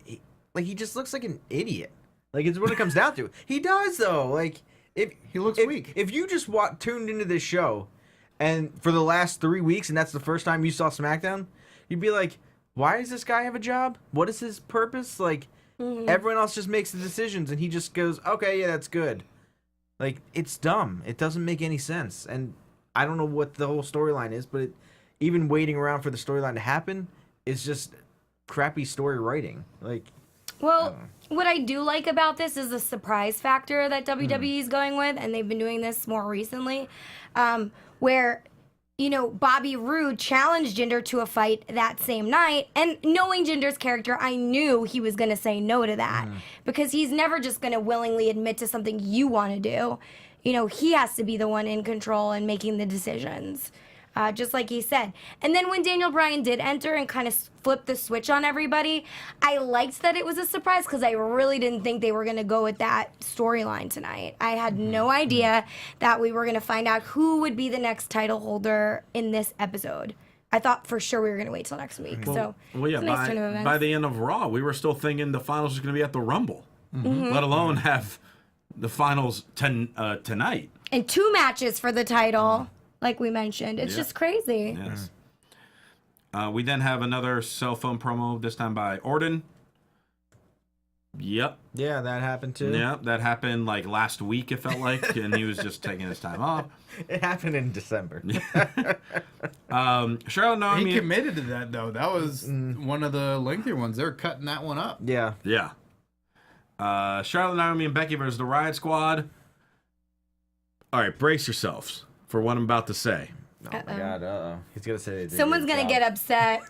S4: He just looks like an idiot. Like it's what it comes down to. He does though. Like
S5: He looks weak.
S4: If you just tuned into this show, and for the last 3 weeks, and that's the first time you saw SmackDown, you'd be like, why does this guy have a job? What is his purpose? Like. Everyone else just makes the decisions, and he just goes, okay, yeah, that's good. Like, it's dumb. It doesn't make any sense. And I don't know what the whole storyline is, but even waiting around for the storyline to happen is just crappy story writing. Like,
S3: Well, what I do like about this is the surprise factor that WWE is going with, and they've been doing this more recently, where, Bobby Roode challenged Jinder to a fight that same night, and knowing Jinder's character, I knew he was going to say no to that, because he's never just going to willingly admit to something you want to do. He has to be the one in control and making the decisions. Just like he said. And then when Daniel Bryan did enter and kind of flipped the switch on everybody, I liked that it was a surprise because I really didn't think they were going to go with that storyline tonight. I had no idea that we were going to find out who would be the next title holder in this episode. I thought for sure we were going to wait till next week.
S1: Well, yeah,
S3: it's a nice turn of events.
S1: by the end of Raw, we were still thinking the finals was going to be at the Rumble, let alone have the finals tonight.
S3: And 2 matches for the title. Like we mentioned. It's just crazy.
S1: Yes. We then have another cell phone promo, this time by Orton. Yep.
S4: yeah, that happened too.
S1: Yep, that happened like last week, it felt like, and he was just taking his time off.
S4: It happened in December.
S1: Charlotte Naomi.
S5: He committed to that, though. That was one of the lengthier ones. They're cutting that one up.
S4: Yeah.
S1: Yeah. Charlotte Naomi and Becky versus the Riot Squad. All right, brace yourselves for what I'm about to say.
S4: Oh my God, he's gonna say
S3: Someone's going to get upset.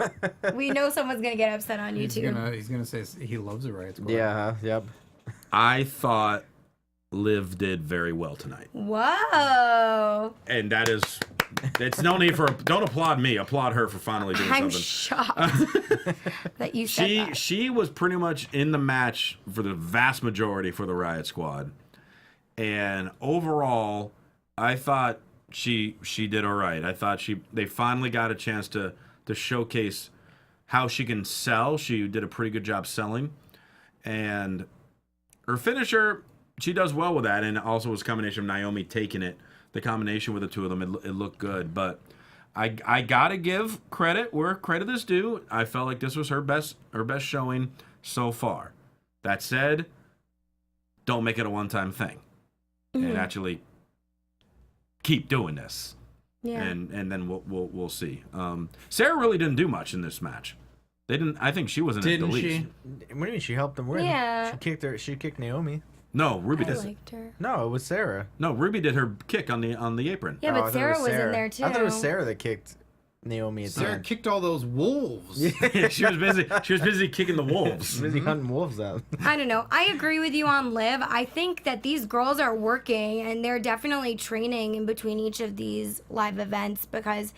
S3: We know someone's going to get upset on YouTube.
S5: He's gonna say he loves the Riot Squad.
S4: Yeah, yep.
S1: I thought Liv did very well tonight.
S3: Whoa.
S1: And that is, it's no need for, don't applaud me, applaud her for finally doing
S3: I'm
S1: something.
S3: shocked that you said that.
S1: She was pretty much in the match for the vast majority for the Riot Squad. And overall, I thought she did all right. I thought they finally got a chance to showcase how she can sell. She did a pretty good job selling. And her finisher, she does well with that. And also was a combination of Naomi taking it. The combination with the two of them, it looked good. But I got to give credit where credit is due. I felt like this was her best showing so far. That said, don't make it a one-time thing. And actually keep doing this.
S3: Yeah.
S1: And then we'll see. Sarah really didn't do much in this match. They didn't. I think she wasn't at the
S5: Didn't
S1: least.
S5: she?
S4: What do you mean she helped him win?
S3: Yeah.
S4: She kicked Naomi.
S1: No, Ruby
S3: I
S1: did.
S3: liked her.
S4: No, it was Sarah.
S1: No, Ruby did her kick on the apron.
S3: Yeah,
S4: Oh, I
S3: but
S4: thought it
S3: Sarah was in there too.
S4: I thought it was Sarah that kicked Naomi at the
S5: Sarah
S4: end.
S5: kicked all those wolves.
S1: she was busy. She was busy kicking the wolves.
S4: Busy hunting wolves out.
S3: I don't know. I agree with you on Liv. I think that these girls are working and they're definitely training in between each of these live events because,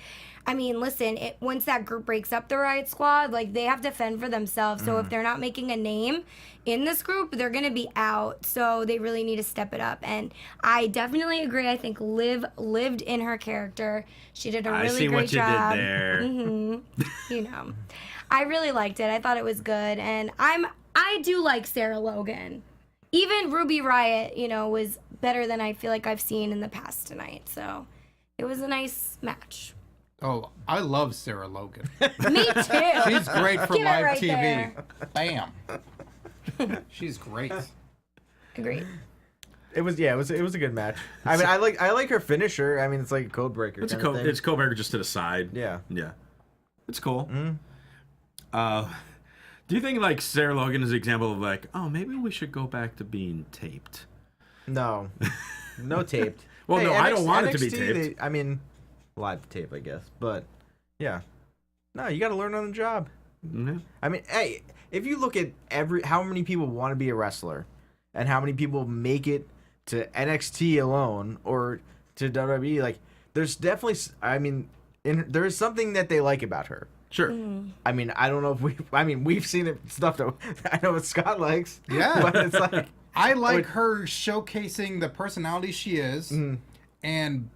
S3: I mean, listen, once that group breaks up the Riot Squad, like they have to fend for themselves. So if they're not making a name in this group, they're going to be out. So they really need to step it up. And I definitely agree. I think Liv lived in her character. She did a really
S1: I see
S3: great
S1: what you
S3: job.
S1: did there.
S3: You know, I really liked it. I thought it was good, and I do like Sarah Logan. Even Ruby Riott, was better than I feel like I've seen in the past tonight. So it was a nice match.
S5: Oh, I love Sarah Logan.
S3: Me too.
S5: She's great for
S3: Give it
S5: live
S3: right
S5: TV.
S3: there.
S5: Bam. She's great.
S3: Agreed.
S4: It was a good match. I mean, I like her finisher. I mean, it's like a code breaker.
S1: It's
S4: kind of thing.
S1: it's code breaker just to the side.
S4: Yeah.
S1: Yeah. It's cool. Do you think like Sarah Logan is an example of like, oh, maybe we should go back to being taped?
S4: No, no taped.
S1: Well, no, I don't want it to be
S4: NXT,
S1: taped.
S4: I mean, live tape, I guess. But yeah, no, you got to learn on the job.
S1: Mm-hmm.
S4: I mean, hey, if you look at how many people want to be a wrestler, and how many people make it to NXT alone or to WWE, like, there's definitely, I mean, there is something that they like about her.
S1: Sure.
S4: I mean, I don't know if we've seen it stuff that I know what Scott likes.
S5: Yeah.
S4: But it's like,
S5: I like her showcasing the personality she is and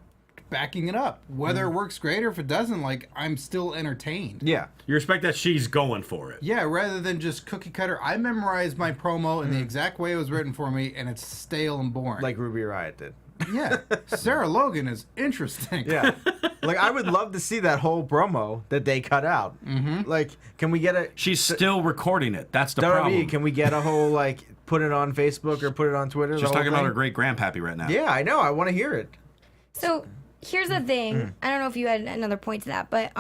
S5: backing it up. Whether it works great or if it doesn't, like, I'm still entertained.
S4: yeah.
S1: You respect that she's going for it.
S5: Yeah, rather than just cookie cutter. I memorized my promo in the exact way it was written for me, and it's stale and boring.
S4: Like Ruby Riott did.
S5: yeah, Sarah Logan is interesting.
S4: Yeah. Like, I would love to see that whole promo that they cut out. Mm-hmm. Like, can we get a...
S1: She's still recording it. That's the
S4: WWE,
S1: problem.
S4: can we get a whole, like, put it on Facebook or put it on Twitter?
S1: She's talking about her great grandpappy right now.
S4: Yeah, I know. I want to hear it.
S3: So here's the thing. I don't know if you had another point to that, but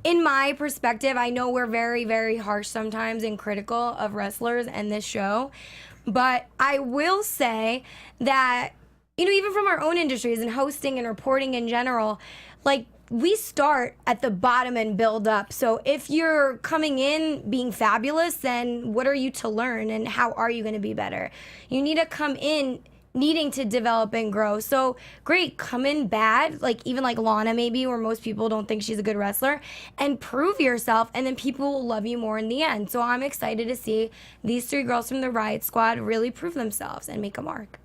S3: in my perspective, I know we're very, very harsh sometimes and critical of wrestlers and this show, but I will say that, you know, even from our own industries and hosting and reporting in general, like, we start at the bottom and build up. So if you're coming in being fabulous, then what are you to learn and how are you going to be better? You need to come in needing to develop and grow. So great, come in bad, like even like Lana maybe, where most people don't think she's a good wrestler, and prove yourself, and then people will love you more in the end. So I'm excited to see these three girls from the Riot Squad really prove themselves and make a mark.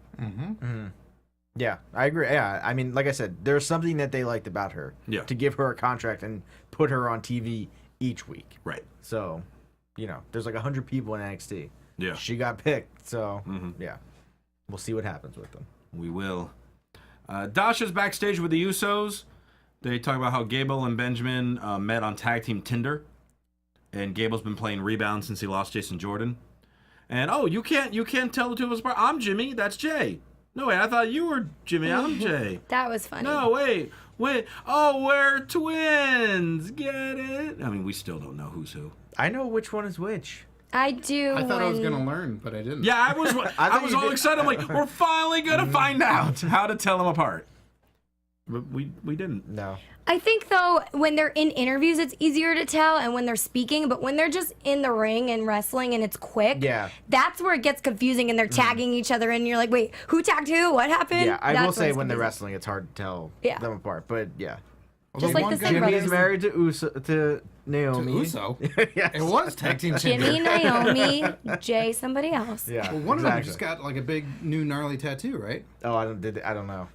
S4: Yeah, I agree. Yeah, I mean, like I said, there's something that they liked about her.
S1: Yeah.
S4: To give her a contract and put her on TV each week.
S1: Right.
S4: So, you know, there's like 100 people in NXT.
S1: Yeah.
S4: She got picked, so, yeah. We'll see what happens with them.
S1: We will. Dasha's backstage with the Usos. They talk about how Gable and Benjamin met on Tag Team Tinder. And Gable's been playing Rebound since he lost Jason Jordan. And, oh, you can't tell the two of us apart. I'm Jimmy, that's Jay. No, wait, I thought you were Jimmy, I'm Jay.
S3: That was funny.
S1: No, wait. Oh, we're twins. Get it? I mean, we still don't know who's who.
S4: I know which one is which.
S3: I do.
S5: I thought I was going to learn, but I didn't.
S1: Yeah, I was
S4: you
S1: all
S4: did.
S1: excited. I'm like, we're finally going to find out how to tell them apart. But we didn't.
S4: No.
S3: I think, though, when they're in interviews, it's easier to tell, and when they're speaking, but when they're just in the ring and wrestling and it's quick,
S4: Yeah.
S3: that's where it gets confusing, and they're tagging each other, and you're like, wait, who tagged who? What happened?
S4: Yeah, I
S3: That's
S4: will say
S3: it's
S4: when they're
S3: confusing.
S4: wrestling, it's hard to tell
S3: Yeah.
S4: them apart. But, yeah.
S3: Just like
S5: one
S3: the
S5: guy-
S3: Singh
S4: Jimmy's
S3: brothers.
S4: married to Naomi.
S5: Uso.
S4: Yes.
S5: It was tag team Tinder.
S3: Jimmy, Naomi, Jay, somebody else.
S4: Yeah.
S5: Well, one of them
S4: exactly.
S5: just got like a big new gnarly tattoo, right?
S4: Oh, I don't know.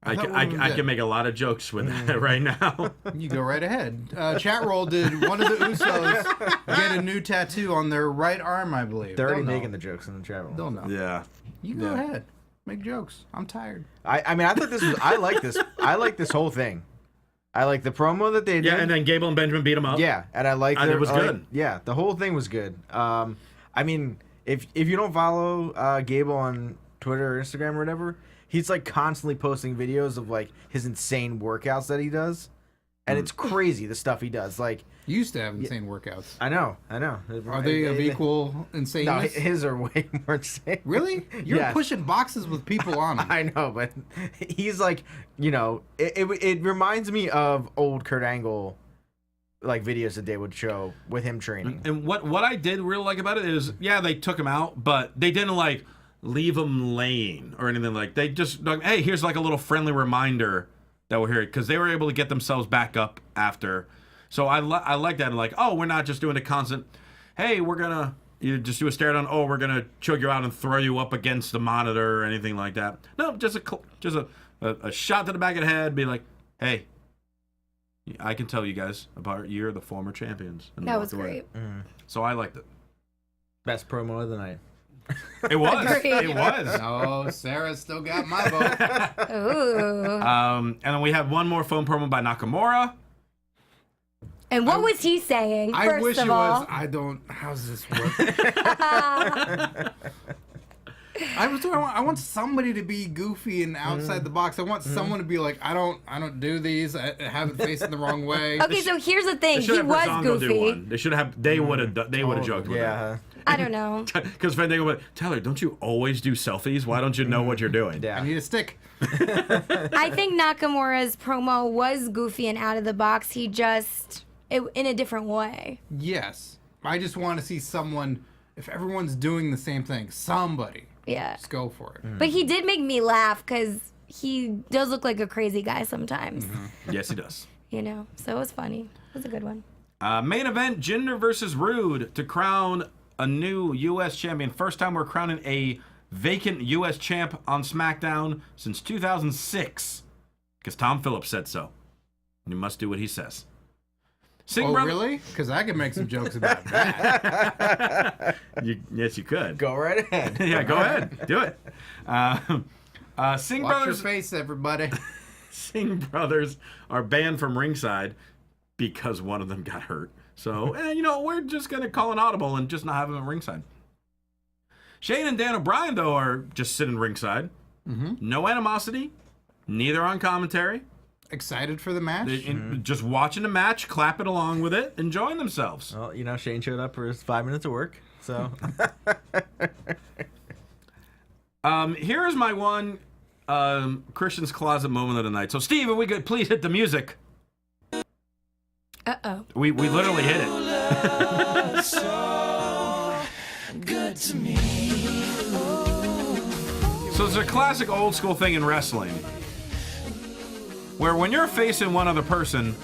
S1: I
S5: thought
S1: can,
S5: one of them
S1: I
S5: did.
S1: can make a lot of jokes with that right now.
S5: You go right ahead. Chat roll did one of the Usos get a new tattoo on their right arm, I believe.
S4: They're already
S5: They'll know.
S4: making the jokes in the chat room.
S5: They'll know.
S1: Yeah.
S5: You go ahead. Make jokes. I'm tired.
S4: I mean, I thought this was. I like this. I like this whole thing. I like the promo that they did.
S1: Yeah, and then Gable and Benjamin beat him up.
S4: Yeah, and I like
S1: And it was good.
S4: Yeah, the whole thing was good. I mean, if you don't follow Gable on Twitter or Instagram or whatever, he's like constantly posting videos of like his insane workouts that he does, and it's crazy the stuff he does. Like,
S5: You used to have insane workouts.
S4: I know.
S5: Are they of equal insaneness?
S4: No, his are way more insane.
S5: Really? You're
S4: Yes.
S5: pushing boxes with people on them.
S4: I know, but he's like, you know, it reminds me of old Kurt Angle, like videos that they would show with him training.
S1: And what I did really like about it is, yeah, they took him out, but they didn't like leave him laying or anything. Like, they just like, hey, here's like a little friendly reminder that we're here, because they were able to get themselves back up after. So I like that. And like, oh, we're not just doing a constant, hey, we're gonna just do a stare down. Oh, we're gonna choke you out and throw you up against the monitor or anything like that. No, just a shot to the back of the head. Be like, hey, I can tell you guys apart. You're the former champions. And
S3: That
S1: walked
S3: was
S1: away.
S3: great.
S1: So I liked it.
S4: Best promo of the night.
S1: It was.
S3: Agreed.
S1: It was.
S5: Oh, Sarah still got my vote.
S3: Ooh.
S1: And then we have one more phone promo by Nakamura.
S3: And what was he saying,
S5: I
S3: first
S5: wish
S3: of
S5: it
S3: all?
S5: was. I don't. How's this work? I want somebody to be goofy and outside the box. I want someone to be like, I don't do these. I have it facing the wrong way.
S3: Okay, so here's the thing.
S1: They should
S3: He
S1: have
S3: was
S1: Breezango do
S3: goofy.
S1: one. They should have. They would have joked with it.
S4: Yeah.
S3: I don't know.
S1: Because if they go, Tyler, don't you always do selfies? Why don't you know what you're doing?
S4: Yeah.
S5: I need a stick.
S3: I think Nakamura's promo was goofy and out of the box. He just, in a different way.
S5: Yes. I just want to see someone, if everyone's doing the same thing, somebody.
S3: Yeah.
S5: Just go for it.
S3: But he did make me laugh because he does look like a crazy guy sometimes.
S1: Yes, he does.
S3: You know, so it was funny. It was a good one.
S1: Main event: Jinder versus Rude to crown a new U.S. champion. First time we're crowning a vacant U.S. champ on SmackDown since 2006. Because Tom Phillips said so. And you must do what he says.
S5: Really? Because I could make some jokes about that.
S1: Yes, you could.
S4: Go right ahead.
S1: Yeah, go ahead. Do it. Singh
S5: Watch your
S1: Brothers.
S5: face, everybody.
S1: Singh Brothers are banned from ringside because one of them got hurt. So, we're just going to call an audible and just not have him at ringside. Shane and Dan O'Brien, though, are just sitting ringside. No animosity. Neither on commentary.
S5: Excited for the match?
S1: Just watching the match, clapping along with it, enjoying themselves.
S4: Well, Shane showed up for his 5 minutes of work, so.
S1: Here is my one Christian's Closet moment of the night. So, Steve, if we could please hit the music.
S3: Uh-oh.
S1: We literally hit it. So it's a classic old school thing in wrestling where when you're facing one other person,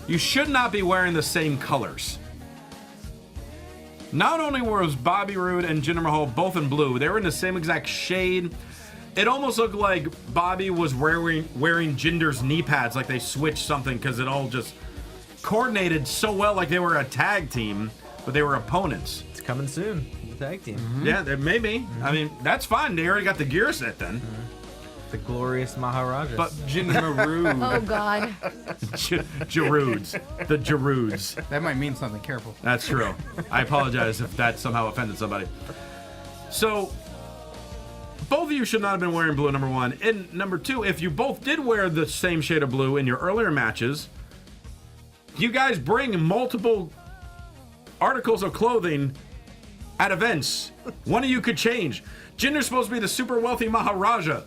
S1: you should not be wearing the same colors. Not only was Bobby Roode and Jinder Mahal both in blue, they were in the same exact shade. It almost looked like Bobby was wearing Jinder's knee pads, like they switched something, because it all just coordinated so well, like they were a tag team, but they were opponents.
S4: It's coming soon, the tag team.
S1: Yeah, maybe. I mean, that's fine. They already got the gear set then.
S4: The glorious Maharajas.
S5: But Jinder Mahal.
S3: Oh, God.
S1: Jaroods. The Jaroods.
S5: That might mean something. Careful.
S1: That's true. I apologize if that somehow offended somebody. So, both of you should not have been wearing blue, number one. And number two, if you both did wear the same shade of blue in your earlier matches, you guys bring multiple articles of clothing at events. One of you could change. Jinder's supposed to be the super wealthy Maharaja.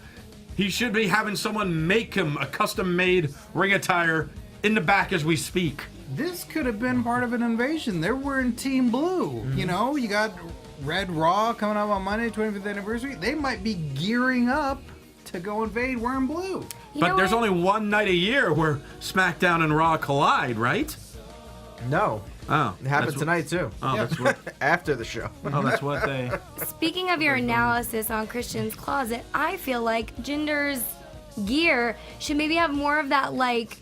S1: He should be having someone make him a custom-made ring attire in the back as we speak.
S5: This could have been part of an invasion. They're wearing Team Blue. You got Red Raw coming up on Monday, 25th anniversary. They might be gearing up to go invade wearing blue.
S1: But there's only one night a year where SmackDown and Raw collide, right?
S4: No.
S1: Oh.
S4: It happened tonight, too.
S1: Oh, that's what.
S4: After the show.
S1: Oh, that's what they.
S3: Speaking of your analysis on Christian's Closet, I feel like Jinder's gear should maybe have more of that, like,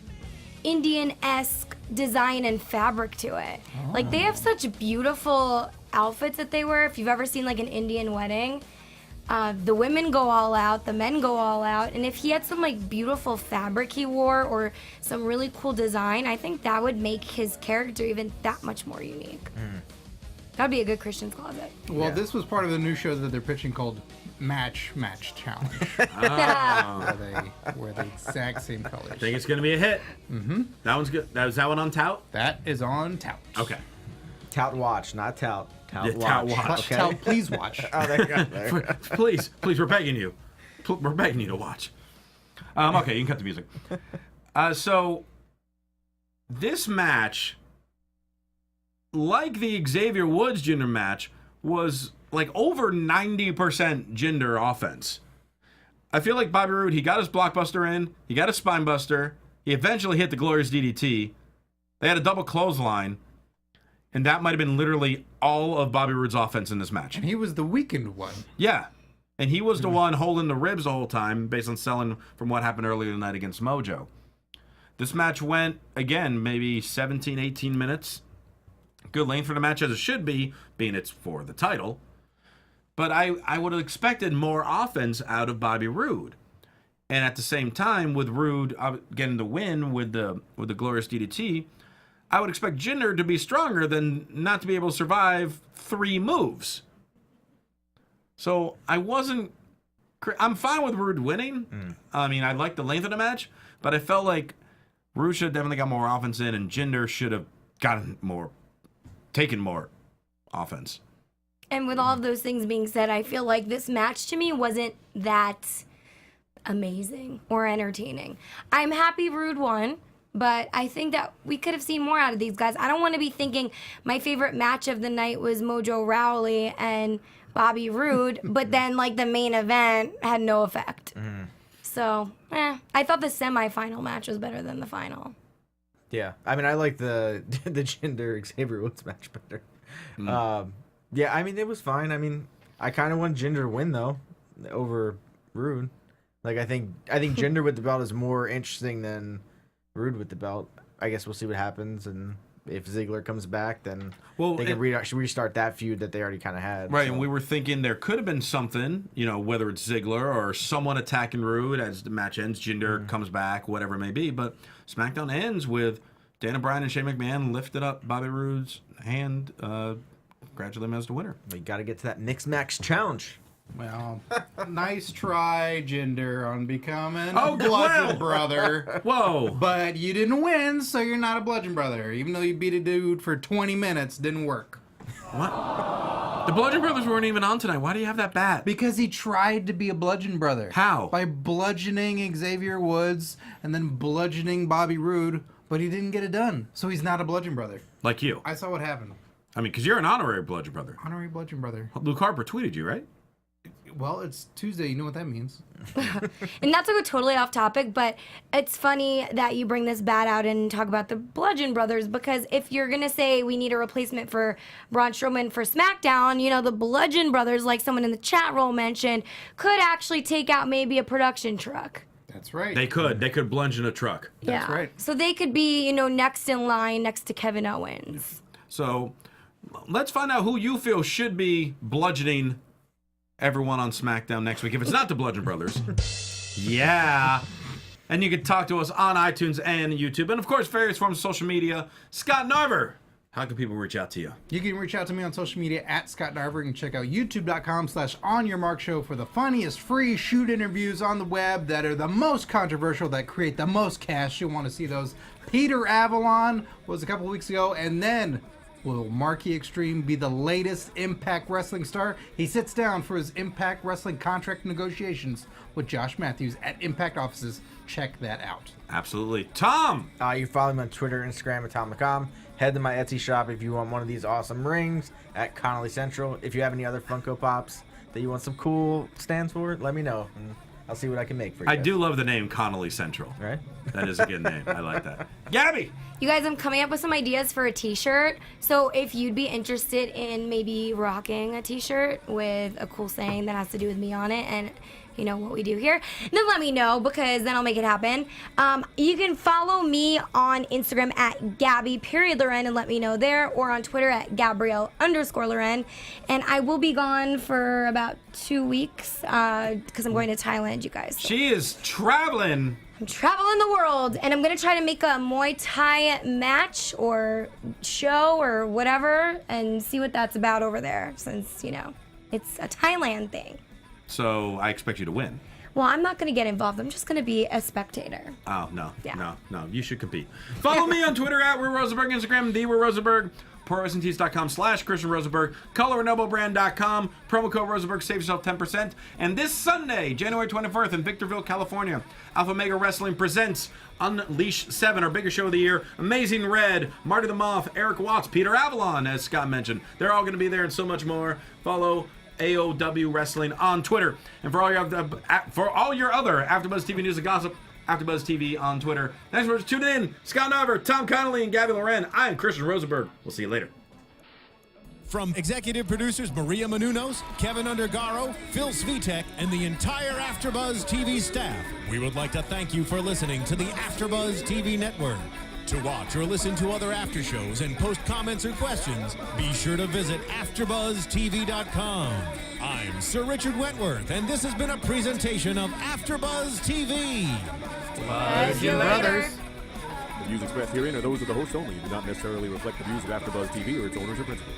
S3: Indian-esque design and fabric to it. Like, they have such beautiful outfits that they wear. If you've ever seen, like, an Indian wedding, the women go all out, the men go all out, and if he had some like beautiful fabric he wore or some really cool design, I think that would make his character even that much more unique. That'd be a good Christian's Closet.
S5: Well, this was part of the new show that they're pitching called Match Challenge. Where they wear the exact same colors.
S1: I think it's going to be a hit. That one's good. Is that one on tout?
S5: That is on tout.
S1: Okay.
S4: Tout watch, not tout. Tout
S1: Yeah,
S4: watch.
S1: tout watch.
S4: Okay.
S5: Tout, please watch.
S4: Oh, there you go. There you go.
S1: Please, we're begging you. We're begging you to watch. Okay, you can cut the music. So, this match, like the Xavier Woods Jinder match, was like over 90% Jinder offense. I feel like Bobby Roode, he got his blockbuster in, he got a spine buster, he eventually hit the glorious DDT. They had a double clothesline, and that might have been literally all of Bobby Roode's offense in this match.
S5: And he was the weakened one.
S1: Yeah. And he was the one holding the ribs the whole time based on selling from what happened earlier tonight against Mojo. This match went, again, maybe 17, 18 minutes. Good length for the match as it should be, being it's for the title. But I would have expected more offense out of Bobby Roode. And at the same time, with Roode getting the win with the glorious DDT, I would expect Jinder to be stronger than not to be able to survive 3 moves. So I'm fine with Rude winning. I mean, I like the length of the match, but I felt like Rude should have definitely got more offense in, and Jinder should have taken more offense.
S3: And with all of those things being said, I feel like this match to me wasn't that amazing or entertaining. I'm happy Rude won, but I think that we could have seen more out of these guys. I don't want to be thinking my favorite match of the night was Mojo Rawley and Bobby Roode, but then like the main event had no effect. So, I thought the semifinal match was better than the final.
S4: Yeah, I mean, I like the Jinder Xavier Woods match better. Yeah, I mean, it was fine. I mean, I kind of want Jinder to win though, over Rude. Like, I think Jinder with the belt is more interesting than Rude with the belt. I guess we'll see what happens, and if Ziggler comes back, then they can restart that feud that they already kind of had.
S1: Right,
S4: so.
S1: and we were thinking there could have been something, whether it's Ziggler or someone attacking Rude as the match ends, Jinder comes back, whatever it may be. But SmackDown ends with Dana Bryan and Shane McMahon lifted up Bobby Roode's hand, congratulate him as the winner.
S4: We got to get to that mixed match challenge.
S5: Well, nice try, Jinder, on becoming
S1: Oh,
S5: a bludgeon brother.
S1: Whoa.
S5: But you didn't win, so you're not a bludgeon brother. Even though you beat a dude for 20 minutes, didn't work.
S1: What? The Bludgeon Brothers weren't even on tonight. Why do you have that bat?
S5: Because he tried to be a bludgeon brother.
S1: How?
S5: By bludgeoning Xavier Woods and then bludgeoning Bobby Roode, but he didn't get it done. So he's not a bludgeon brother.
S1: Like you.
S5: I saw what happened.
S1: I mean, because you're an honorary Bludgeon Brother.
S5: Honorary bludgeon brother.
S1: Luke Harper tweeted you, right?
S5: Well, it's Tuesday. You know what that means.
S3: And not to go totally off topic, but it's funny that you bring this bat out and talk about the Bludgeon Brothers, because if you're going to say we need a replacement for Braun Strowman for SmackDown, the Bludgeon Brothers, like someone in the chat room mentioned, could actually take out maybe a production truck.
S5: That's right.
S1: They could bludgeon a truck.
S5: That's right.
S3: So they could be, next in line next to Kevin Owens.
S1: So let's find out who you feel should be bludgeoning everyone on SmackDown next week. If it's not the Bludgeon Brothers. Yeah. And you can talk to us on iTunes and YouTube. And, of course, various forms of social media. Scott Narver, how can people reach out to you?
S5: You can reach out to me on social media at Scott Narver. You can check out youtube.com/onyourmarkshow for the funniest free shoot interviews on the web that are the most controversial, that create the most cash. You'll want to see those. Peter Avalon was a couple weeks ago, and then will Marky Extreme be the latest Impact Wrestling star? He sits down for his Impact Wrestling contract negotiations with Josh Matthews at Impact offices. Check that out.
S1: Absolutely. Tom!
S4: You follow me on Twitter, Instagram, at Tom.com. Head to my Etsy shop if you want one of these awesome rings at Connolly Central. If you have any other Funko Pops that you want some cool stands for, let me know. And I'll see what I can make for you.
S1: I do love the name Connolly Central.
S4: Right?
S1: That is a good name. I like that. Gabby!
S3: You guys, I'm coming up with some ideas for a t-shirt. So if you'd be interested in maybe rocking a t-shirt with a cool saying that has to do with me on it and what we do here, then let me know, because then I'll make it happen. You can follow me on Instagram at Gabby.Loren and let me know there, or on Twitter at Gabrielle_Loren. And I will be gone for about 2 weeks because I'm going to Thailand, you guys. So.
S1: She is traveling.
S3: I'm traveling the world, and I'm going to try to make a Muay Thai match or show or whatever and see what that's about over there, since, it's a Thailand thing.
S1: So I expect you to win.
S3: Well, I'm not going to get involved. I'm just going to be a spectator.
S1: Oh, no.
S3: Yeah.
S1: No. You should compete. Follow me on Twitter at Rosenberg, Instagram, TheRosenberg, ProWrestlingTees.com/Christian Rosenberg, ColorandNobleBrand.com, promo code Rosenberg, save yourself 10%. And this Sunday, January 24th in Victorville, California, Alpha Mega Wrestling presents Unleash 7, our biggest show of the year. Amazing Red, Marty the Moth, Eric Watts, Peter Avalon, as Scott mentioned. They're all going to be there and so much more. Follow AOW Wrestling on Twitter. And for all your other AfterBuzz TV news and gossip, AfterBuzz TV on Twitter. Thanks for tuning in. Scott Narver, Tom Connolly, and Gabby Loren. I'm Christian Rosenberg. We'll see you later.
S2: From executive producers Maria Menounos, Kevin Undergaro, Phil Svitek, and the entire AfterBuzz TV staff, we would like to thank you for listening to the AfterBuzz TV network. To watch or listen to other after shows and post comments or questions, be sure to visit AfterBuzzTV.com. I'm Sir Richard Wentworth, and this has been a presentation of AfterBuzz TV.
S3: Bludgeon Brothers.
S6: The views expressed herein are those of the host only and do not necessarily reflect the views of AfterBuzz TV or its owners or principals.